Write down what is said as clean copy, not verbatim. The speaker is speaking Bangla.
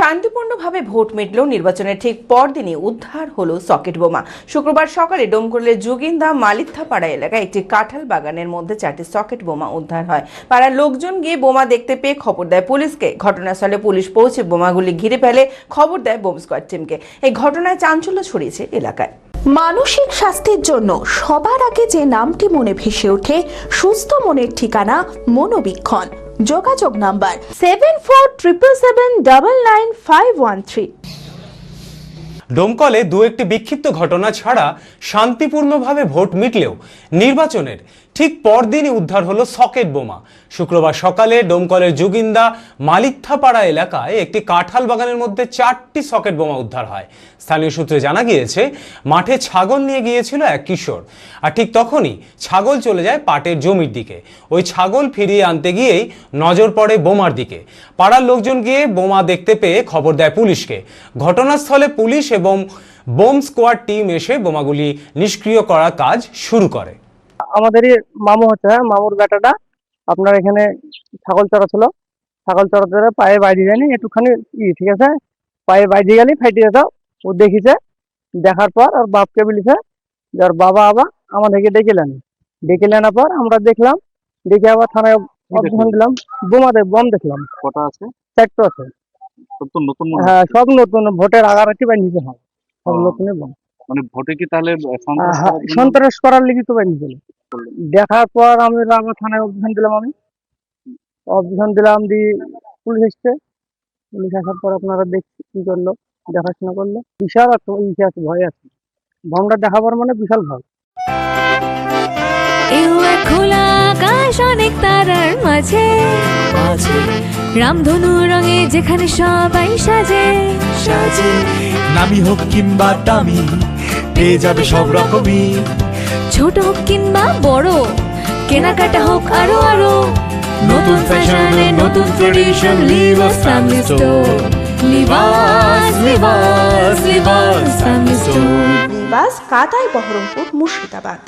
শান্তিপূর্ণভাবে ভোট মিটলেও নির্বাচনের ঠিক পরদিনই উদ্ধার হলো সকেট বোমা। শুক্রবার সকালে ডোমকলের যোগিন্দা মালিত্থাপাড়া এলাকায় একটি কাঁঠাল বাগানের মধ্যে 4টি সকেট বোমা উদ্ধার হয়। পাড়ার লোকজন গিয়ে বোমা দেখতে পেয়ে খবর দেয় পুলিশকে। ঘটনাস্থলে পুলিশ পৌঁছে বোমাগুলি ঘিরে ফেলে, খবর দেয় বোম স্কোয়াড টিমকে। এই ঘটনায় চাঞ্চল্য ছড়িয়েছে এলাকায়। মানসিক স্বাস্থ্যের জন্য সবার আগে যে নামটি মনে ভেসে ওঠে, সুস্থ মনের ঠিকানা মনোবীক্ষণ। যোগাযোগ নাম্বার 7477799513। ডোমকলে দু একটি বিক্ষিপ্ত ঘটনা ছাড়া শান্তিপূর্ণভাবে ভোট মিটলেও নির্বাচনের ঠিক পরদিনই উদ্ধার হলো সকেট বোমা। শুক্রবার সকালে ডোমকলের যোগিন্দা মালিত্থাপাড়া এলাকায় একটি কাঁঠাল বাগানের মধ্যে 4টি সকেট বোমা উদ্ধার হয়। স্থানীয় সূত্রে জানা গিয়েছে, মাঠে ছাগল নিয়ে গিয়েছিল এক কিশোর, আর ঠিক তখনই ছাগল চলে যায় পাটের জমির দিকে। ওই ছাগল ফিরিয়ে আনতে গিয়েই নজর পড়ে বোমার দিকে। পাড়ার লোকজন গিয়ে বোমা দেখতে পেয়ে খবর দেয় পুলিশকে। ঘটনাস্থলে পুলিশ এবং বোম স্কোয়াড টিম এসে বোমাগুলি নিষ্ক্রিয় করার কাজ শুরু করে। আমাদেরই মামু হচ্ছে, মামুর বেটাটা আপনার এখানে ছাগল চড়াচ্ছিল। ছাগল চড়াতে পায়ে বাইরে যায়নি, একটুখানি ঠিক আছে, পায়ে বাইরে গেলি ফাইটে যেত। ও দেখিছে, দেখার পর ওর বাপকে বলিছে, যে ওর বাবা আবার আমাদেরকে ডেকে নেওয়ার পর আমরা দেখলাম, দেখে আবার থানায় অবস্থান দিলাম। বম দেখলাম। কটা আছে? 4টা আছে। সব তো নতুন হ্যাঁ, সব নতুন, ভোটের আগারাটি বানিয়েছে। হয় সব নতুনই বম। মানে ভোটে কি তাহলে সন্ত্রাস করার লিগে তো বানিয়েছিল। দেখার পর আমি আবার থানায় অবস্থান দিলাম। দিয়ে পুলিশ এসছে। পুলিশ আসার পর আপনারা দেখছি কি করলো, দেখাশোনা করলো। বিশাল ভয় আছে। বমটা দেখাবার মানে বিশাল ভয়। খোলা আকাশ, অনেক তারার মাঝে রামধনু রঙে যেখানে সবাই সাজে নামি হোক কিংবা দামি, পেয়ে যাবে সব রকমই। ছোট হোক কিংবা বড়, কেনাকাটা হোক আরো আরো। নতুন ফ্যাশনে নতুন tradition, Libas family store. Libas family store. নিবাস কাতাই, বহরমপুর, মুর্শিদাবাদ।